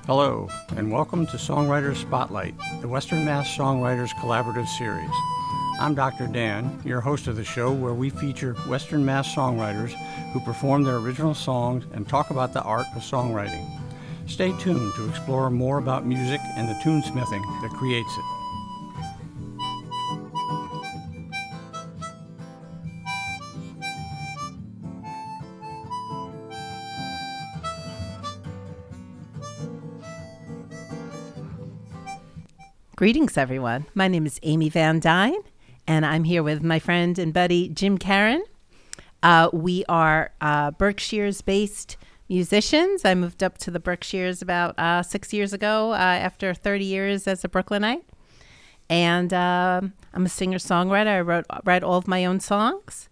Hello, and welcome to Songwriters Spotlight, the Western Mass Songwriters Collaborative Series. I'm Dr. Dan, your host of the show, where we feature Western Mass songwriters who perform their original songs and talk about the art of songwriting. Stay tuned to explore more about music and the tunesmithing that creates it. Greetings, everyone. My name is Aimmee Van Dyne, and I'm here with my friend and buddy, Jim Karen. We are Berkshire's-based musicians. I moved up to the Berkshires about 6 years ago after 30 years as a Brooklynite. And I'm a singer-songwriter. I write all of my own songs.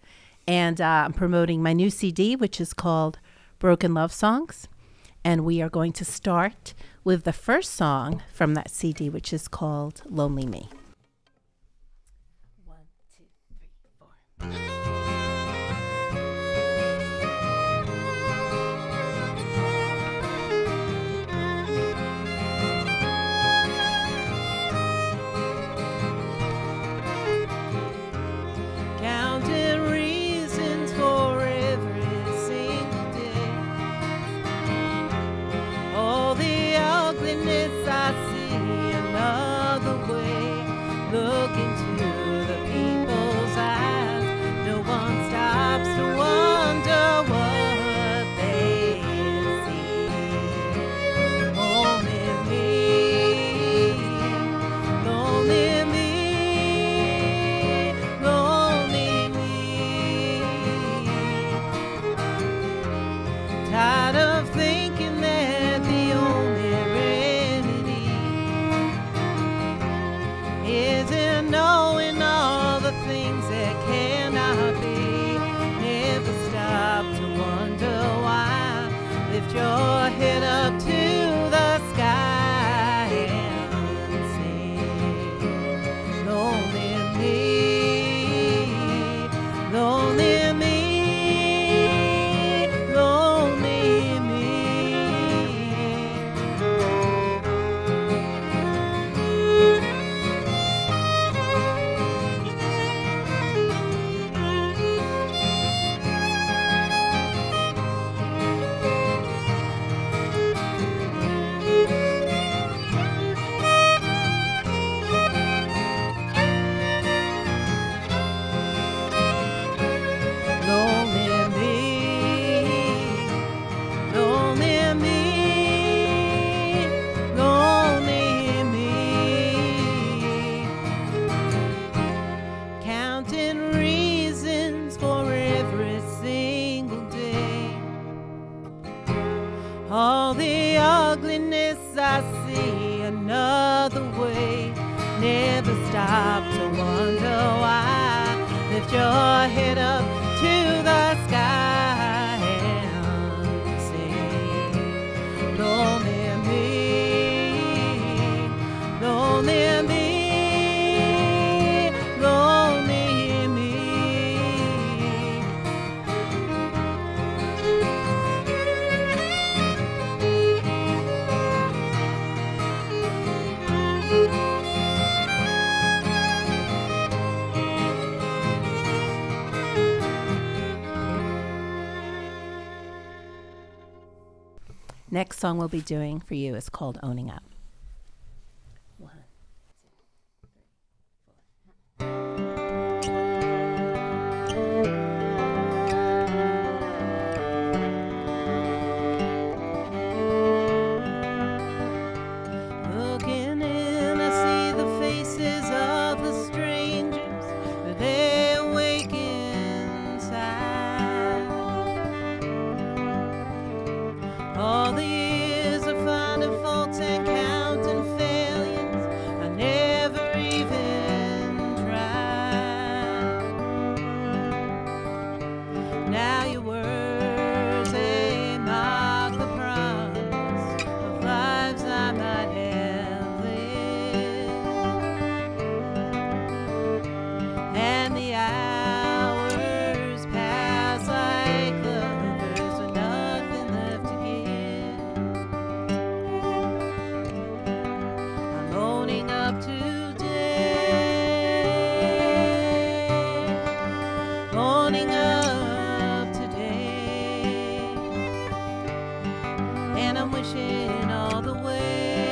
And I'm promoting my new CD, which is called Broken Love Songs. And we are going to start with the first song from that CD, which is called Lonely Me. 1, 2, 3, 4. Counting reasons for every single day. All the ugliness I see another way. Look into the people's eyes. No one stops to wonder what they see. Only me, lonely me, lonely me. Tired of thinking that the only remedy is in knowing all the things that cannot be. Never stop to wonder why. Lift your head up to the sky and sing. Lonely me, lonely me, lonely me. Lonely me, lonely me, lonely me. Counting reasons for every single day. All the ugliness I see another way. Never stop to wonder why. Lift your head up to the sky and sing. Lonely me, lonely me, lonely me. Next song we'll be doing for you is called Owning Up. 1, 2, 3, 4. Looking in, I see the faces of the strangers, but they awake inside. All the years of finding faults and counting I'm wishing all the way,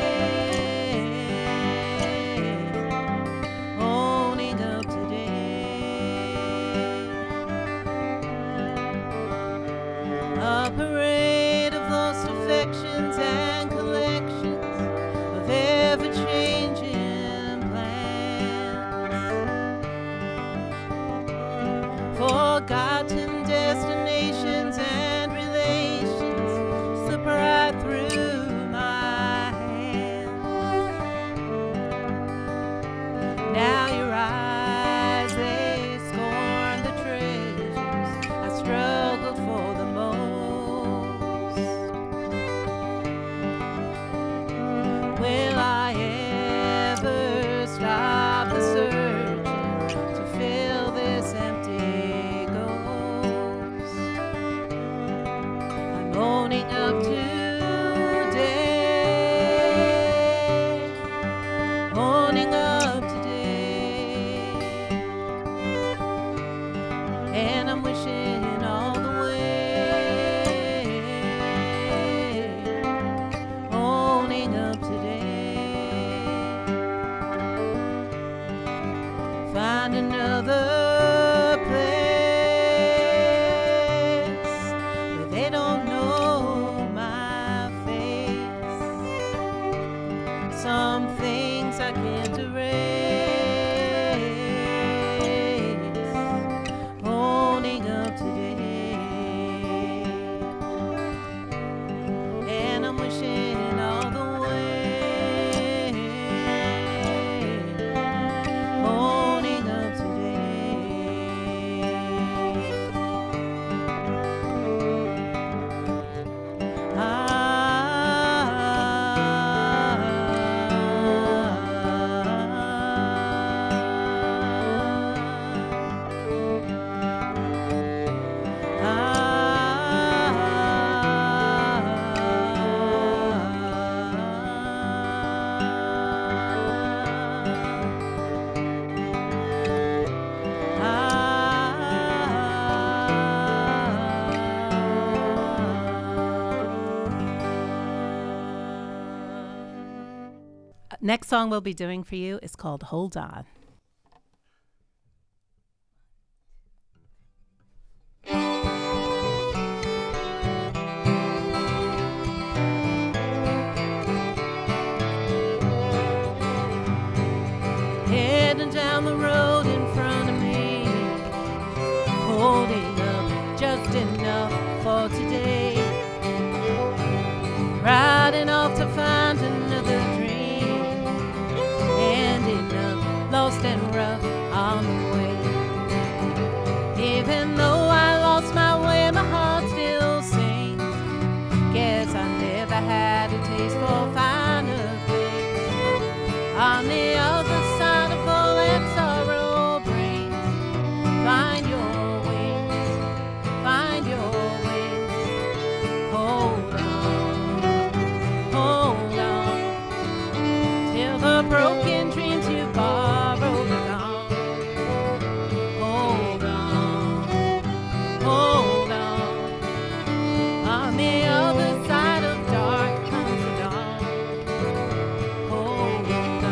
owning up today. A parade of lost affections and collections of ever-changing plans, forgotten destinations and relations slip right through my hands. Now your eyes, they scorn the treasures I struggled for the most. Will I ever stop the search to fill this empty ghost? I'm owning up today, owning up today, and I'm wishing all the way, owning up today. Find another place where they don't know my face. Some things I can't erase, owning up today, and I'm wishing all the way, owning up today. Next song we'll be doing for you is called Hold On. Heading down the road in front of me, holding up just enough for today, riding off to find another dream, ending up lost and rough on the way. Even though I lost my way, my heart still sings. Guess I never had a taste for finer things. On the other side of all that sorrow brings, find your wings, find your wings. Hold on, till the broken dreams you borrowed are gone. Hold on, on the other side of dark comes the dawn. Hold on.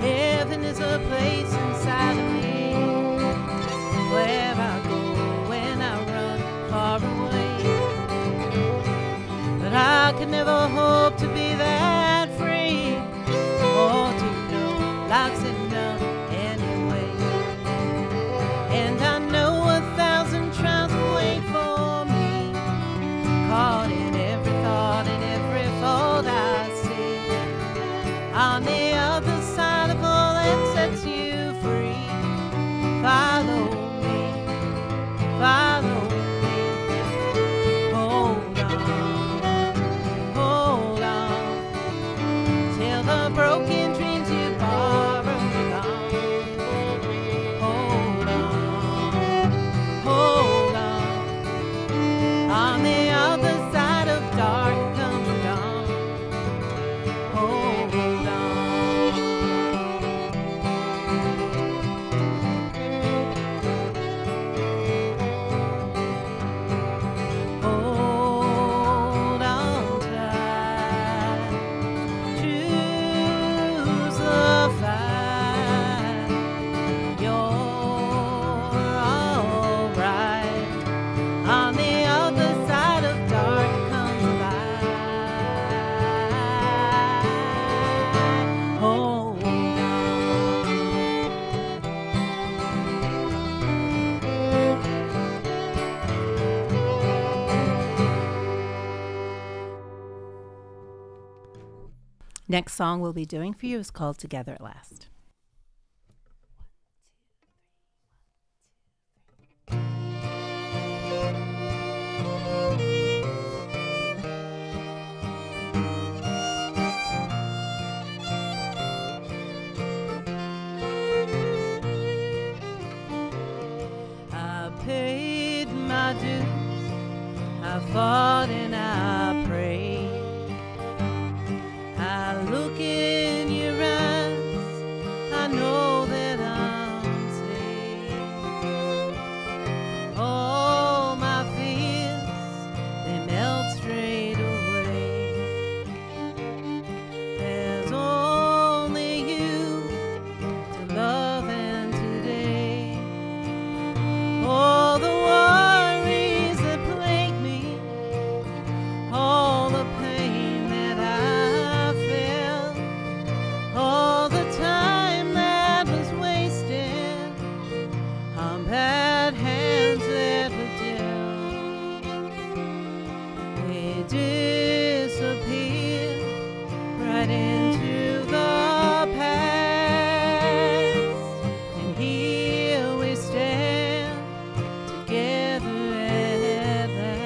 Heaven is a place inside of me, where I go when I run far away. But I could never hope to be that free, or to know life's enough anyway. And I know 1,000 trials will wait for me, caught in every thought and every fault I see. On the other side of all that sets you free, follow me, follow me. Hold on, till the broken dreams you borrowed are gone. Hold on. Next song we'll be doing for you is called Together at Last. I paid my dues, I fought and I prayed. I look in your eyes, I know that I'm saved. All my fears, they melt straight away. There's only you to love and today. All the worries that plague me, all the pain that I felt, all the time that was wasted on bad hands that were dealt, they disappear right into the past, and here we stand together at last.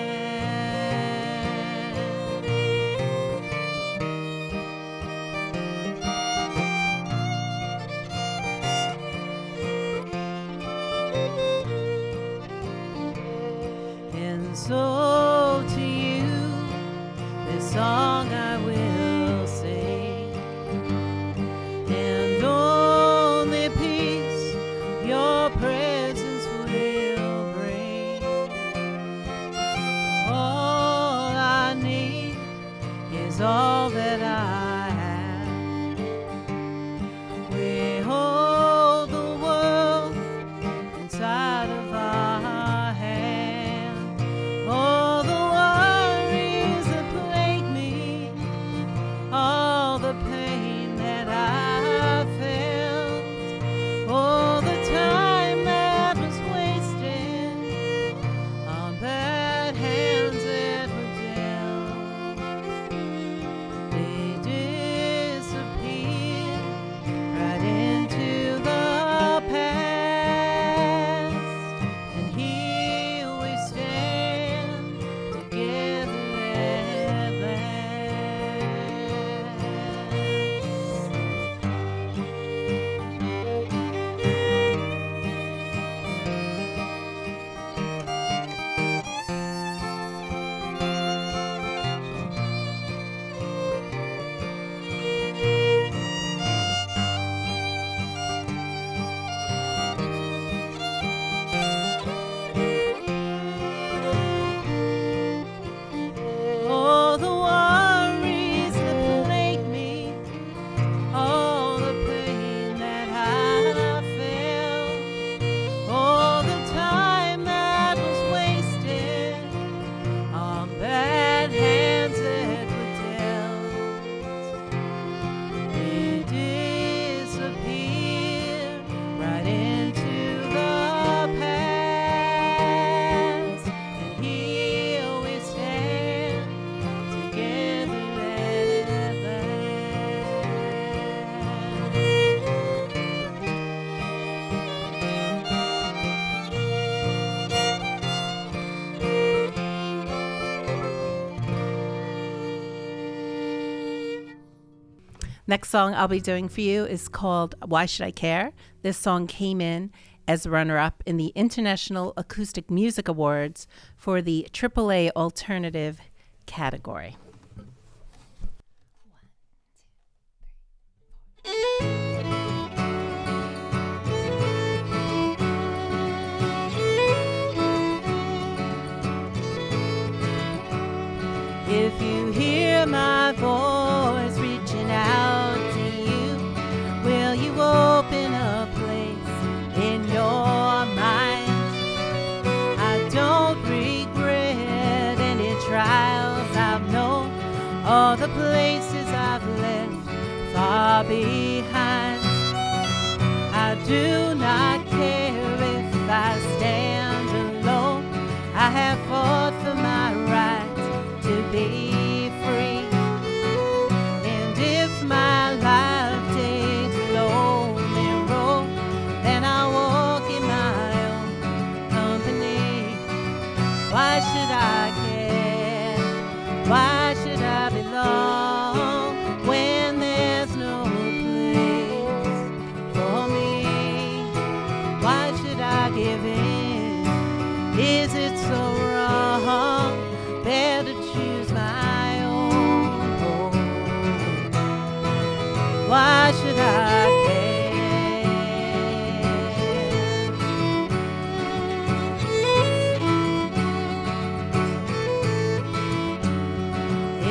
And so to you, this song I will sing, and only peace your presence will bring. All I need is all that I have. We hold the world inside of our hand. All the worries that plague me, all the pain that I felt, all the time that was wasted on bad hands that were dealt, they disappear right into the past, and here we stand together at last. All the worries that plague me, all the pain that I felt, all the time that was wasted on bad hands that were dealt, they disappear right into the past, and here we stand together at last. Next song I'll be doing for you is called Why Should I Care? This song came in as a runner-up in the International Acoustic Music Awards for the AAA Alternative category. If you hear my voice reaching out to you, will you open a place in your mind? I don't regret any trials I've known, or the places I've left far behind. I do not care if I stand alone. I have fought for my right to be free, and if my give in? Is it so wrong? Better choose my own home. Why should I care?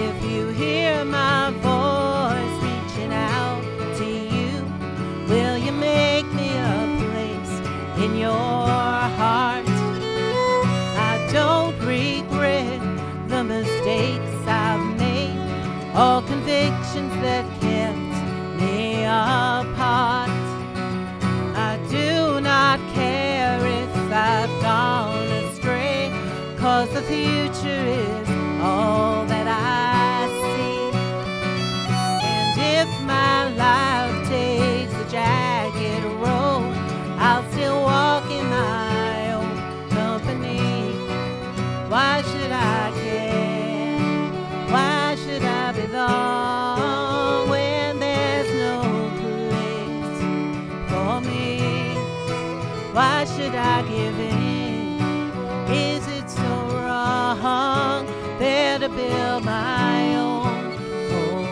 If you hear my voice reaching out to you, will you make me a place in your heart? I don't regret the mistakes I've made, or convictions that kept me apart. I do not care if I've gone astray, 'cause the future is all that I see. And if my life takes a jagged road, I'll still walk in my own company. Why should I care? Why should I belong when there's no place for me? Why should I give in? Is it so wrong? Better build my own home.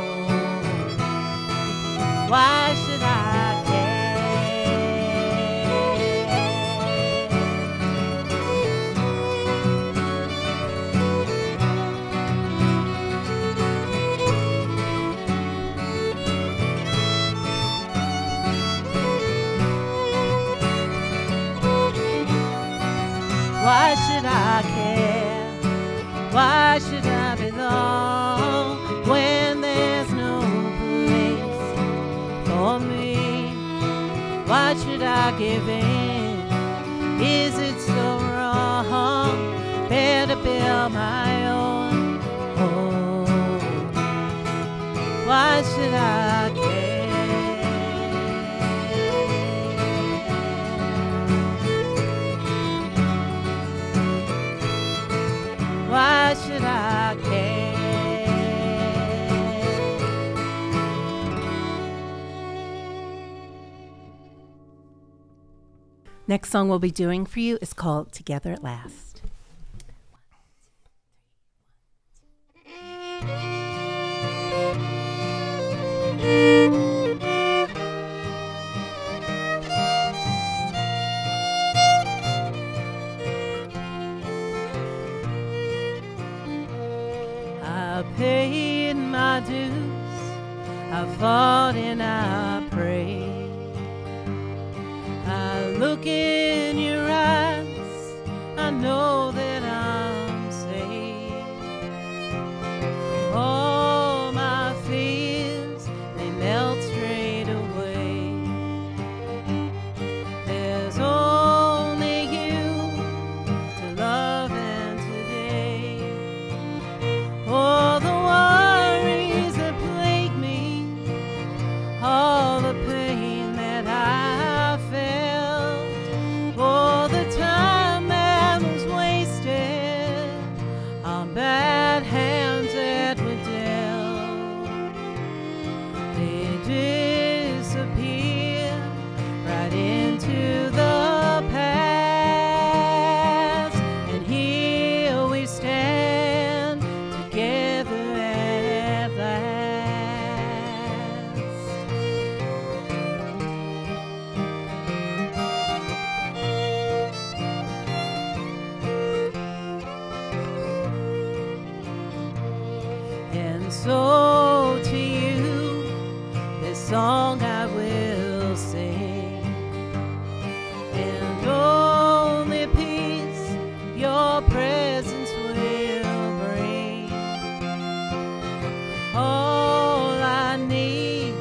Why should I care? Why should I care? Why should I belong when there's no place for me? Why should I give in? Is it so wrong? Better build my own home. Why should I care? Why should I care? Next song we'll be doing for you is called Together at Last. I paid my dues, I fought and I prayed. I look in your eyes, I know that I'm saved. All my fears, they melt straight away. There's only you to love and today. All the worries that plague me, all the pain that I felt, all the time that was wasted on bad hands that were dealt, they disappear right into the past. And here we stand together at last. And so to you, this song I will sing, and only peace your presence will bring. All I need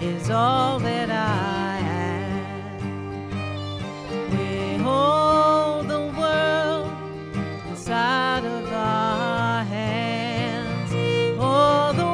is all that I have. We hold the world inside of our hands. All the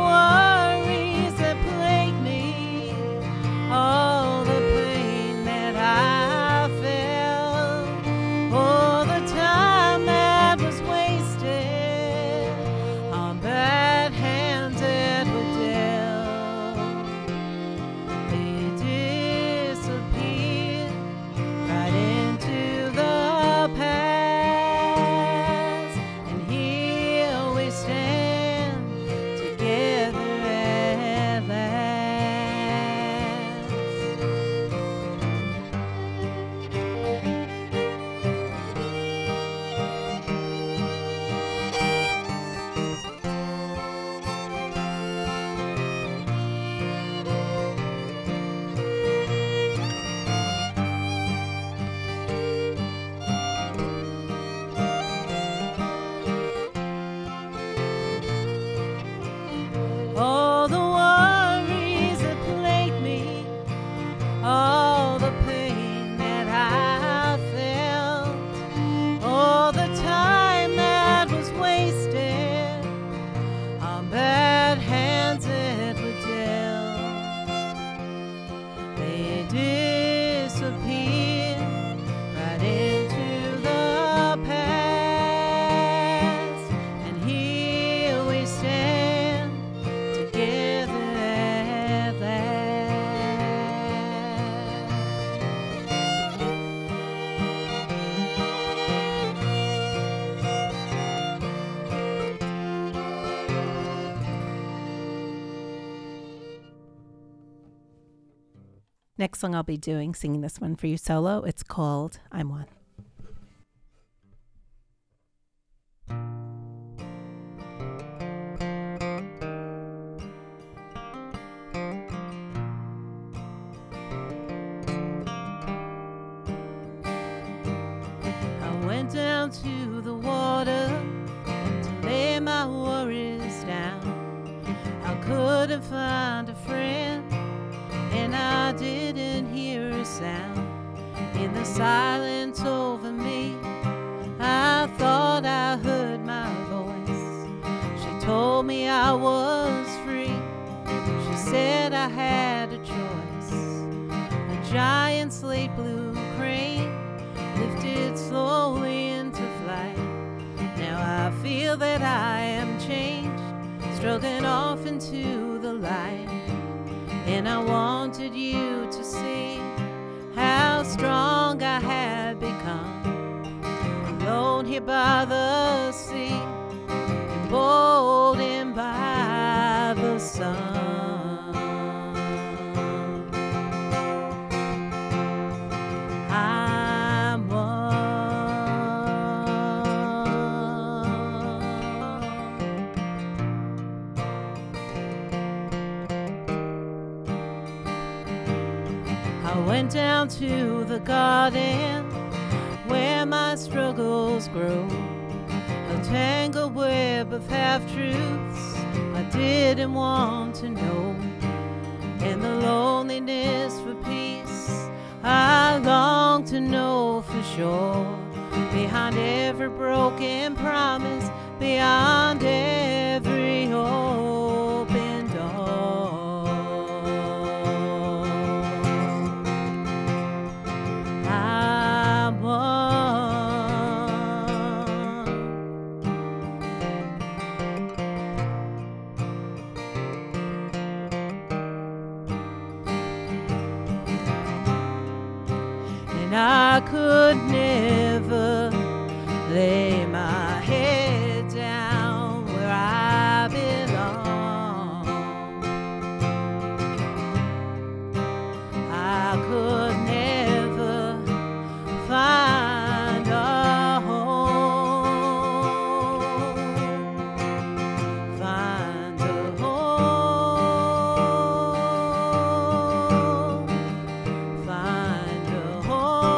Next song I'll be singing this one for you solo. It's called I'm One. I went down to the water to lay my worries down. I couldn't find a friend, and I didn't hear a sound. In the silence over me, I thought I heard my voice. She told me I was free. She said I had a choice. A giant slate blue crane lifted slowly into flight. Now I feel that I am changed, struggling off into the light. And I wanted you to see how strong I had become, alone here by the sea, emboldened by the sun. I'm one. I went down to the garden where my struggles grow, a tangled web of half-truths I didn't want to know, and the loneliness for peace I long to know for sure. Behind every broken promise, beyond every open door, I'm one. And I could never lay my head down where I belong. I could never find a home, find a home, find a home,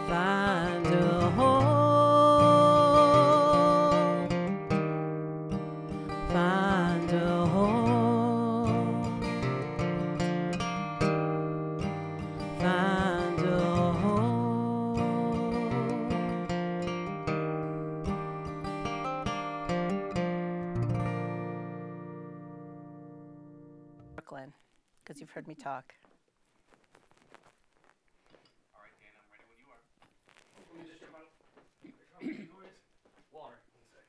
find a home, find a home, find a home. Brooklyn, because you've heard me talk. All right, Dan, I'm ready when you are. Let me just jump out. Noise. Water. 1 sec.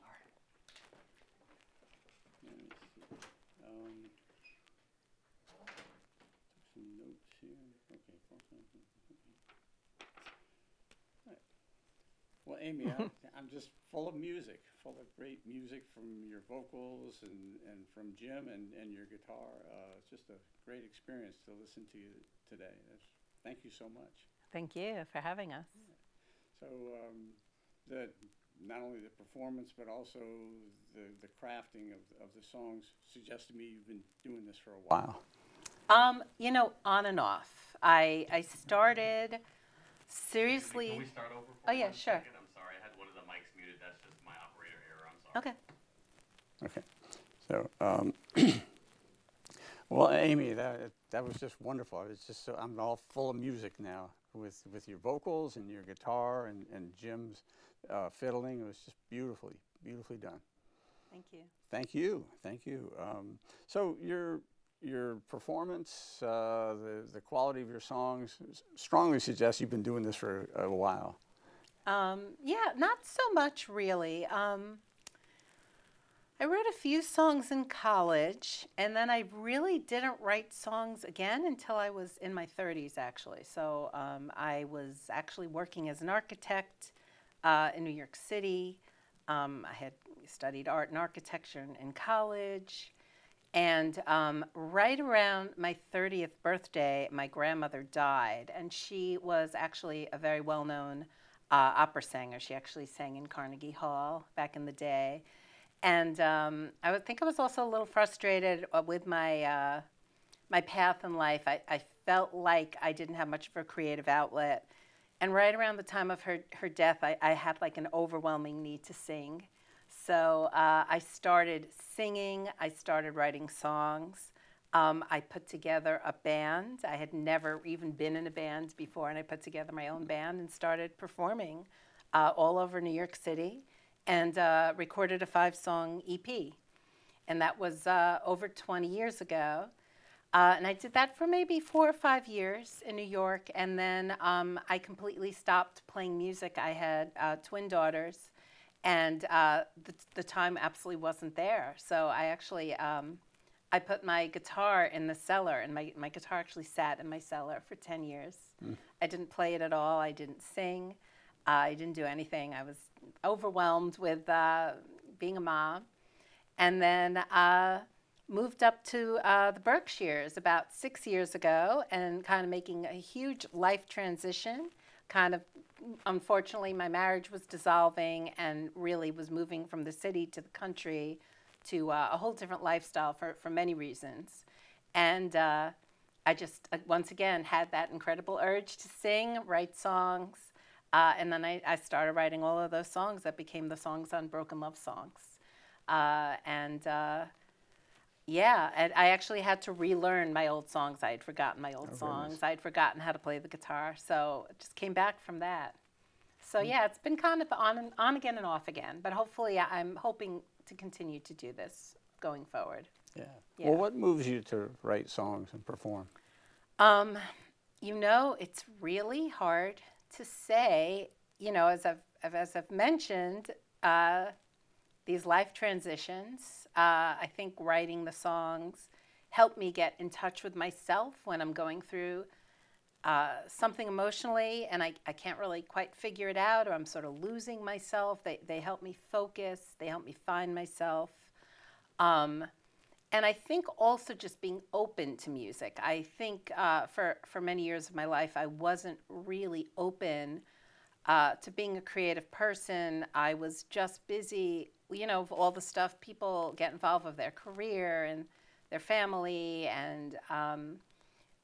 All right. Let me see. Took some notes here. Okay. All right. Well, Aimmee, I'm just full of music, full of great music from your vocals and from Jim and your guitar. It's just a great experience to listen to you today. Thank you so much. Thank you for having us. So not only the performance, but also the crafting of the songs suggests to me you've been doing this for a while. You know, on and off. I started seriously. Can we start over for Oh, yeah, 1 sure. second? I'm sorry, I had one of the mics muted. That's just my operator error. I'm sorry. Okay. Okay. So, well, Aimmee, that was just wonderful. It's just I'm all full of music now with your vocals and your guitar and Jim's fiddling. It was just beautifully done. Thank you. Thank you. Thank you. So your performance, the quality of your songs strongly suggests you've been doing this for a while. Yeah, not so much really. I wrote a few songs in college, and then I really didn't write songs again until I was in my 30s, actually. So I was actually working as an architect in New York City. I had studied art and architecture in college. And right around my 30th birthday, my grandmother died. And she was actually a very well-known opera singer. She actually sang in Carnegie Hall back in the day. And I would think I was also a little frustrated with my my path in life. I felt like I didn't have much of a creative outlet. And right around the time of her death, I had like an overwhelming need to sing. So I started singing. I started writing songs. I put together a band. I had never even been in a band before, and I put together my own band and started performing all over New York City, and recorded a 5-song EP. And that was over 20 years ago. And I did that for maybe 4 or 5 years in New York, and then I completely stopped playing music. I had twin daughters, and the time absolutely wasn't there. So I actually, I put my guitar in the cellar, and my guitar actually sat in my cellar for 10 years. I didn't play it at all. I didn't sing. I didn't do anything. I was overwhelmed with being a mom. And then moved up to the Berkshires about 6 years ago, and kind of making a huge life transition. Kind of, unfortunately, my marriage was dissolving and really was moving from the city to the country to a whole different lifestyle for many reasons. And I just, once again, had that incredible urge to sing, write songs. And then I started writing all of those songs that became the songs on Broken Love Songs. Yeah, and I actually had to relearn my old songs. I had forgotten my old songs. I had forgotten how to play the guitar. So it just came back from that. So yeah, it's been kind of on again and off again. But hopefully I'm hoping to continue to do this going forward. Yeah. Yeah. Well, what moves you to write songs and perform? You know, it's really hard to say. You know, as I've mentioned, these life transitions, I think writing the songs helped me get in touch with myself when I'm going through something emotionally and I can't really quite figure it out, or I'm sort of losing myself. They help me focus. They help me find myself. And I think also just being open to music. I think for many years of my life, I wasn't really open to being a creative person. I was just busy, you know, of all the stuff people get involved with their career and their family, and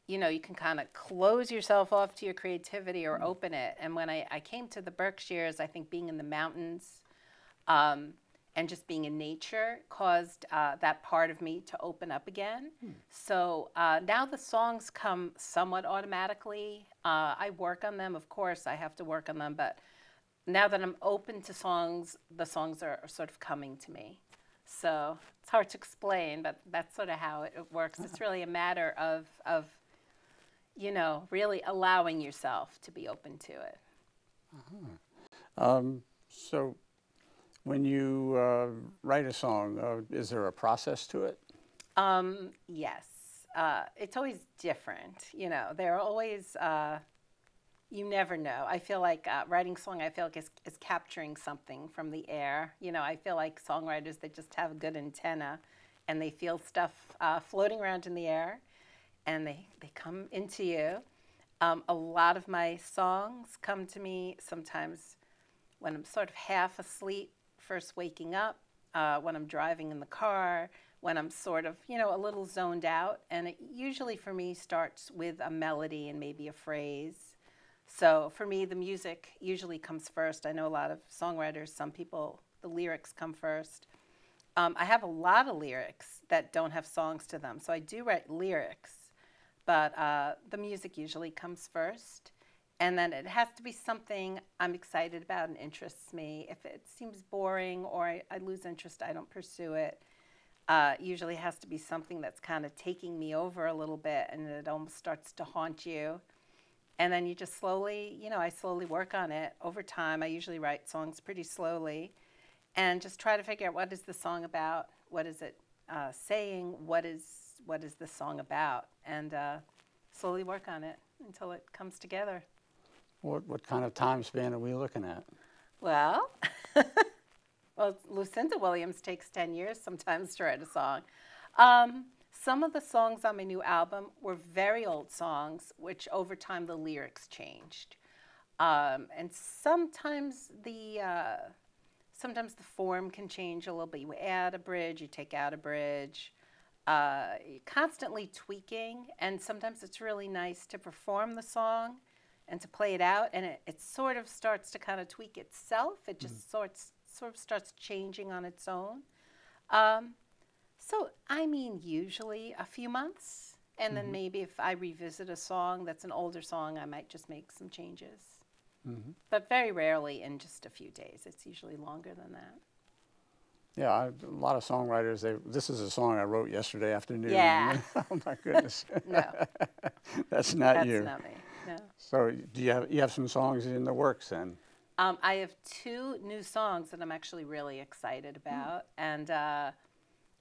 you know, you can kind of close yourself off to your creativity or open it. And when I came to the Berkshires, I think being in the mountains and just being in nature caused that part of me to open up again. So now the songs come somewhat automatically. I work on them, of course, I have to work on them, but now that I'm open to songs, the songs are sort of coming to me. So it's hard to explain, but that's sort of how it works. It's really a matter of you know, really allowing yourself to be open to it. So when you write a song, is there a process to it? Yes. It's always different. You know, there are always, you never know. I feel like writing a song, I feel like is capturing something from the air. You know, I feel like songwriters that just have a good antenna and they feel stuff floating around in the air, and they come into you. A lot of my songs come to me sometimes when I'm sort of half asleep, first waking up, when I'm driving in the car, when I'm sort of, you know, a little zoned out. And it usually for me starts with a melody and maybe a phrase. So for me, the music usually comes first. I know a lot of songwriters, some people, the lyrics come first. I have a lot of lyrics that don't have songs to them, so I do write lyrics. But the music usually comes first, and then it has to be something I'm excited about and interests me. If it seems boring or I lose interest, I don't pursue it. Usually has to be something that's kind of taking me over a little bit, and it almost starts to haunt you. And then you just slowly, you know, I slowly work on it over time. I usually write songs pretty slowly. and just try to figure out what is the song about, what is it saying, what is the song about, and slowly work on it until it comes together. What kind of time span are we looking at? Well, Lucinda Williams takes 10 years sometimes to write a song. Some of the songs on my new album were very old songs, which over time the lyrics changed. And sometimes the form can change a little bit. You add a bridge, you take out a bridge. Constantly tweaking, and sometimes it's really nice to perform the song and to play it out, and it sort of starts to kind of tweak itself. It just sort of starts changing on its own. So, I mean, usually a few months, and then maybe if I revisit a song that's an older song, I might just make some changes. But very rarely in just a few days. It's usually longer than that. Yeah, a lot of songwriters, this is a song I wrote yesterday afternoon. Yeah. Oh, my goodness. No. That's not you. That's not me, no. So do you have some songs in the works then? I have 2 new songs that I'm actually really excited about. And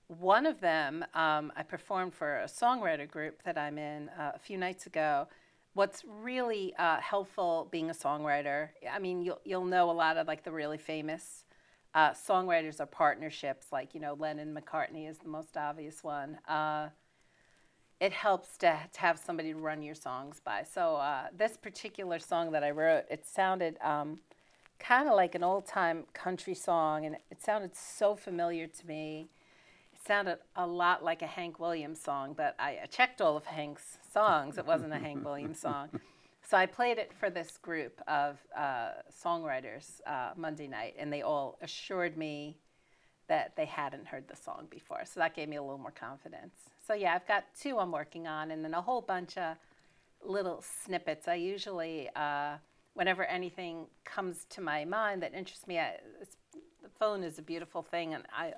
one of them I performed for a songwriter group that I'm in a few nights ago. What's really helpful being a songwriter, I mean, you'll know a lot of like the really famous songwriters are partnerships, like, you know, Lennon-McCartney is the most obvious one. It helps to have somebody to run your songs by. So this particular song that I wrote, it sounded kind of like an old-time country song, and it sounded so familiar to me. It sounded a lot like a Hank Williams song, but I checked all of Hank's songs. It wasn't a Hank Williams song. So I played it for this group of songwriters Monday night, and they all assured me that they hadn't heard the song before. So that gave me a little more confidence. So yeah, I've got 2 I'm working on, and then a whole bunch of little snippets. I usually, whenever anything comes to my mind that interests me, the phone is a beautiful thing, and I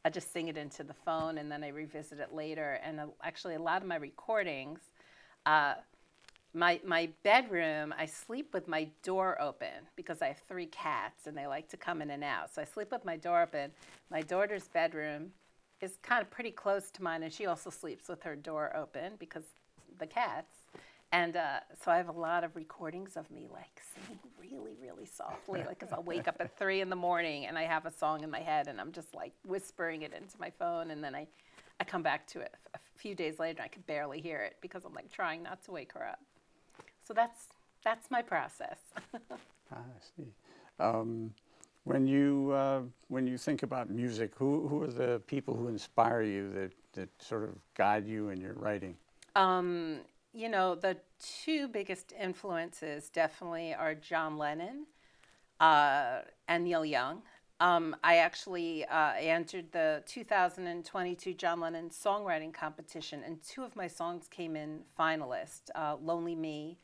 just sing it into the phone, and then I revisit it later. And actually, a lot of my recordings, my bedroom, I sleep with my door open because I have 3 cats and they like to come in and out. So I sleep with my door open. My daughter's bedroom is kind of pretty close to mine, and she also sleeps with her door open because the cats. And so I have a lot of recordings of me like singing really, really softly, like because I'll wake up at 3 in the morning and I have a song in my head and I'm just like whispering it into my phone, and then I come back to it a few days later and I can barely hear it because I'm like trying not to wake her up. So that's my process. I see. When you think about music, who are the people who inspire you that sort of guide you in your writing? You know, the 2 biggest influences definitely are John Lennon and Neil Young. I actually entered the 2022 John Lennon songwriting competition, and 2 of my songs came in finalist. Lonely Me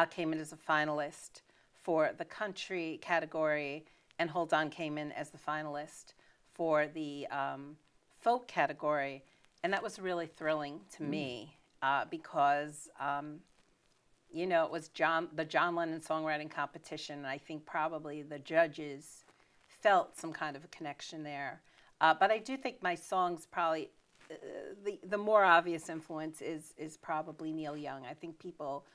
came in as a finalist for the country category, and Hold On came in as the finalist for the folk category. And that was really thrilling to me because, you know, it was the John Lennon songwriting competition, and I think probably the judges felt some kind of a connection there. But I do think my songs probably, the more obvious influence is probably Neil Young. I think people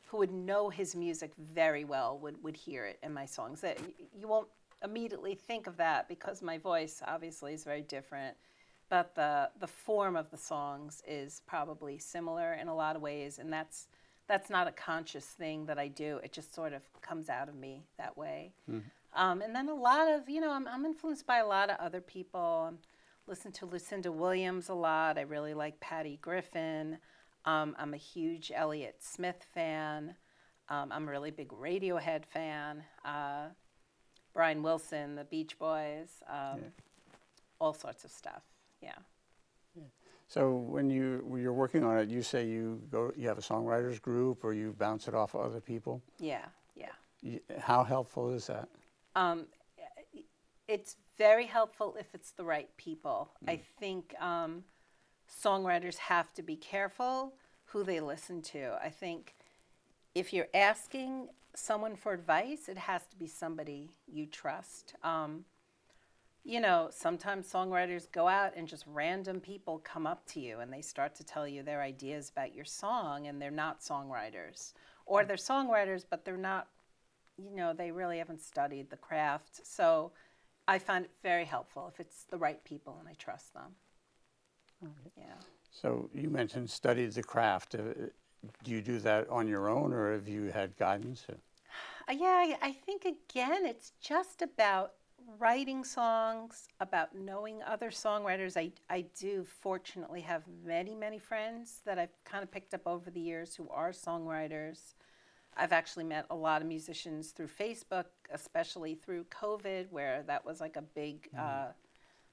who would know his music very well would hear it in my songs. You won't immediately think of that because my voice obviously is very different, but the form of the songs is probably similar in a lot of ways, and that's not a conscious thing that I do. It just sort of comes out of me that way. And then a lot of, you know, I'm influenced by a lot of other people. Listen to Lucinda Williams a lot. I really like Patty Griffin. I'm a huge Elliott Smith fan. I'm a really big Radiohead fan. Brian Wilson, the Beach Boys, all sorts of stuff. Yeah. So when you're working on it, you say you have a songwriters group, or you bounce it off of other people? Yeah. How helpful is that? It's very helpful if it's the right people. I think songwriters have to be careful who they listen to. I think if you're asking someone for advice, it has to be somebody you trust. you know, sometimes songwriters go out and just random people come up to you and they start to tell you their ideas about your song, and they're not songwriters. Or they're songwriters, but they're not, you know, they really haven't studied the craft. So I find it very helpful if it's the right people and I trust them. Yeah. So you mentioned studied the craft. Do you do that on your own, or have you had guidance? Yeah, I think, again, it's just about writing songs, about knowing other songwriters. I do fortunately have many, many friends that I've kind of picked up over the years who are songwriters. I've actually met a lot of musicians through Facebook, especially through COVID, where that was like a big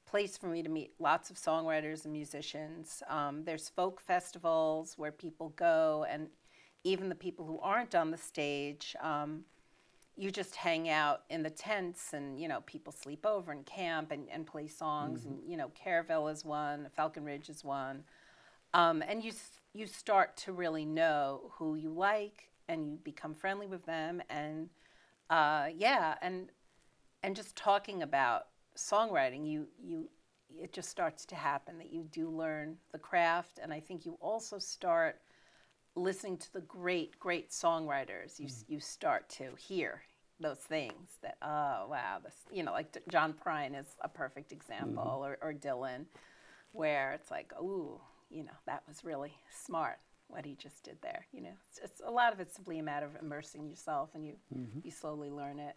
place for me to meet lots of songwriters and musicians. There's folk festivals where people go, and even the people who aren't on the stage, you just hang out in the tents, and, you know, people sleep over and camp and play songs. And, you know, Caravelle is one, Falcon Ridge is one. And you start to really know who you like, and you become friendly with them. And yeah, and just talking about songwriting, it just starts to happen that you do learn the craft. And I think you also start listening to the great, great songwriters. You start to hear those things that, oh, wow, this, you know, like John Prine is a perfect example, or Dylan, where it's like, ooh, you know, that was really smart what he just did there. You know, it's a lot of it's simply a matter of immersing yourself, and you slowly learn it.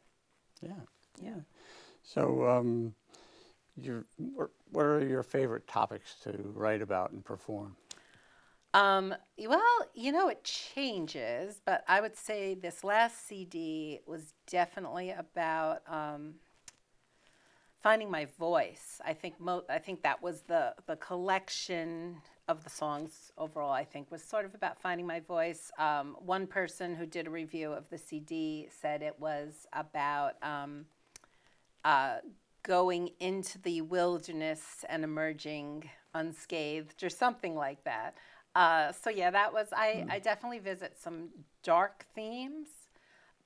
Yeah. So what are your favorite topics to write about and perform? Well, you know, it changes, but I would say this last CD was definitely about finding my voice. I think that was the collection of the songs overall, I think, was sort of about finding my voice. One person who did a review of the CD said it was about going into the wilderness and emerging unscathed, or something like that. So yeah, that was, I definitely visit some dark themes,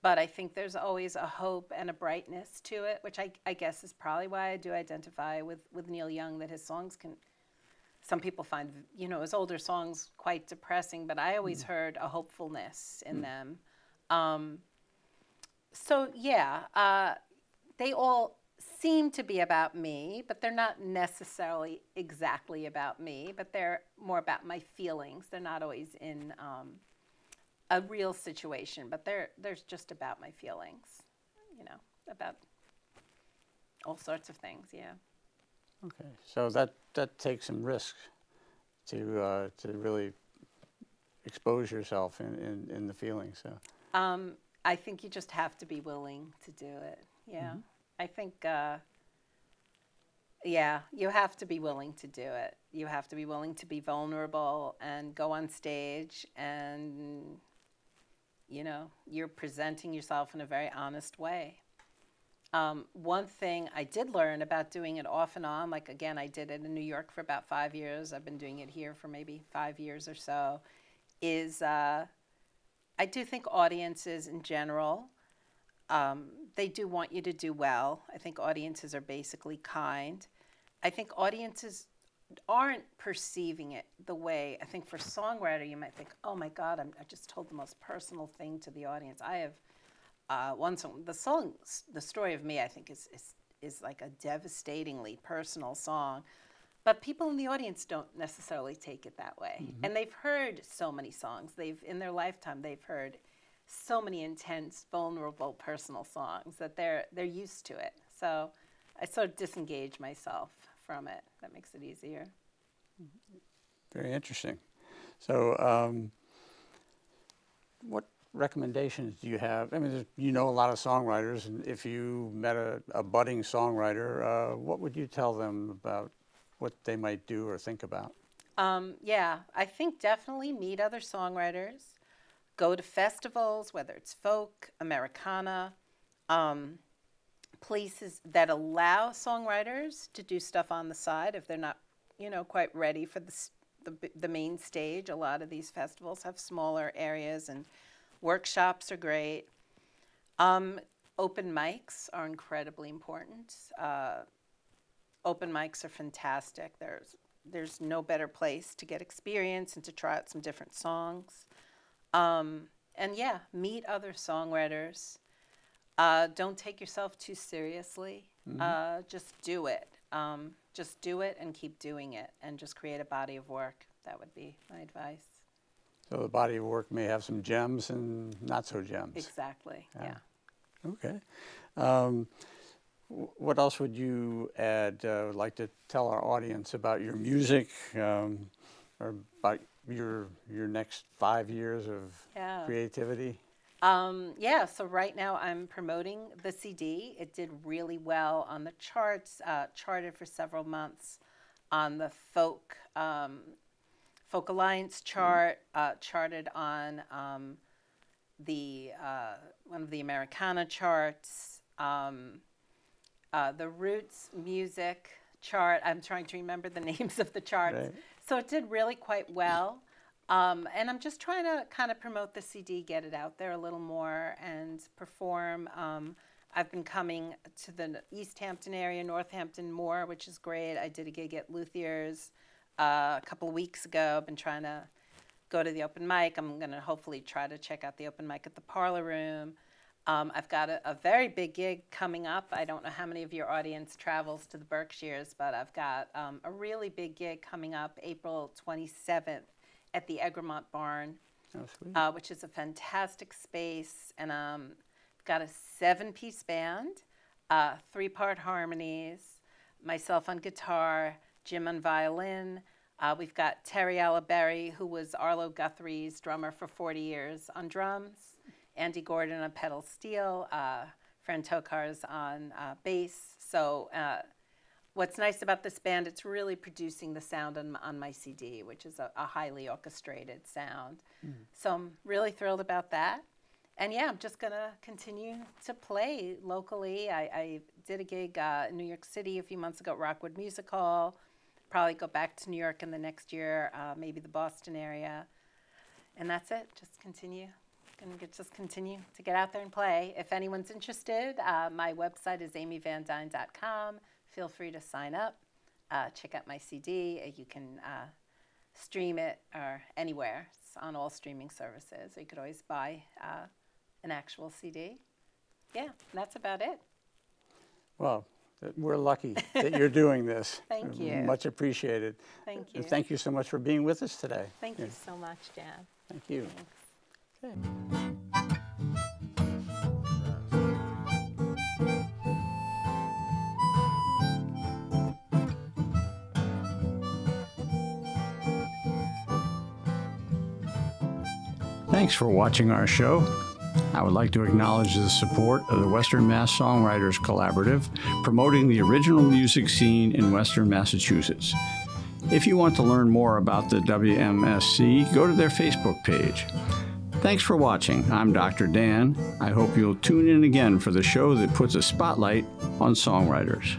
but I think there's always a hope and a brightness to it, which I guess is probably why I do identify with Neil Young, that his songs can, some people find, you know, his older songs quite depressing, but I always heard a hopefulness in them. So yeah, they all seem to be about me, but they're not necessarily exactly about me, but they're more about my feelings. They're not always in a real situation, but they're just about my feelings, you know, about all sorts of things, yeah. Okay, so that takes some risk to really expose yourself in the feelings. So I think you just have to be willing to do it, yeah. I think, yeah, you have to be willing to do it. You have to be willing to be vulnerable and go on stage, and, you know, you're presenting yourself in a very honest way. One thing I did learn about doing it off and on, like, again, I did it in New York for about 5 years. I've been doing it here for maybe 5 years or so, is I do think audiences in general, they do want you to do well. I think audiences are basically kind. I think audiences aren't perceiving it the way, I think for songwriter, you might think, oh my God, I just told the most personal thing to the audience. I have one song, The Story of Me, I think is like a devastatingly personal song, but people in the audience don't necessarily take it that way. And they've heard so many songs. In their lifetime, they've heard so many intense, vulnerable, personal songs that they're used to it. So I sort of disengage myself from it. That makes it easier. very interesting. So what recommendations do you have? I mean, you know a lot of songwriters, and if you met a budding songwriter, what would you tell them about what they might do or think about? Yeah, I think definitely meet other songwriters. Go to festivals, whether it's folk, Americana, places that allow songwriters to do stuff on the side if they're not, you know, quite ready for the main stage. A lot of these festivals have smaller areas, and workshops are great. Open mics are incredibly important. open mics are fantastic. There's no better place to get experience and to try out some different songs. And yeah, meet other songwriters. Don't take yourself too seriously. Just do it. Just do it and keep doing it, and just create a body of work. That would be my advice. So the body of work may have some gems and not so gems. Exactly, yeah. Okay. What else would you add, like to tell our audience about your music, or about your next 5 years of creativity? Yeah, so right now I'm promoting the CD. It did really well on the charts, charted for several months on the Folk Alliance chart, charted on the one of the Americana charts, the Roots music chart. I'm trying to remember the names of the charts. Right. So it did really quite well. And I'm just trying to kind of promote the CD, get it out there a little more, and perform. I've been coming to the East Hampton area, Northampton more, which is great. I did a gig at Luthier's a couple of weeks ago. I've been trying to go to the open mic. I'm going to hopefully try to check out the open mic at the Parlor Room. I've got a very big gig coming up. I don't know how many of your audience travels to the Berkshires, but I've got a really big gig coming up April 27th at the Egremont Barn, which is a fantastic space. And got a 7-piece band, 3-part harmonies, myself on guitar, Jim on violin. We've got Terry Alaberry, who was Arlo Guthrie's drummer for 40 years, on drums. Andy Gordon on pedal steel, Fran Tokar's on bass. So what's nice about this band, it's really producing the sound on my CD, which is a highly orchestrated sound. So I'm really thrilled about that. And yeah, I'm just going to continue to play locally. I did a gig in New York City a few months ago at Rockwood Music Hall. Probably go back to New York in the next year, maybe the Boston area. And that's it, just continue. Just continue to get out there and play. If anyone's interested, my website is aimeevandine.com. Feel free to sign up, check out my CD. You can stream it or anywhere. It's on all streaming services. You could always buy an actual CD. Yeah, that's about it. Well, we're lucky that you're doing this. Thank you. Much appreciated. Thank you. Thank you so much for being with us today. Thank you so much, Jan. Thank you. Thanks. Okay. Thanks for watching our show. I would like to acknowledge the support of the Western Mass Songwriters Collaborative, promoting the original music scene in Western Massachusetts. If you want to learn more about the WMSC, go to their Facebook page. Thanks for watching. I'm Dr. Dan. I hope you'll tune in again for the show that puts a spotlight on songwriters.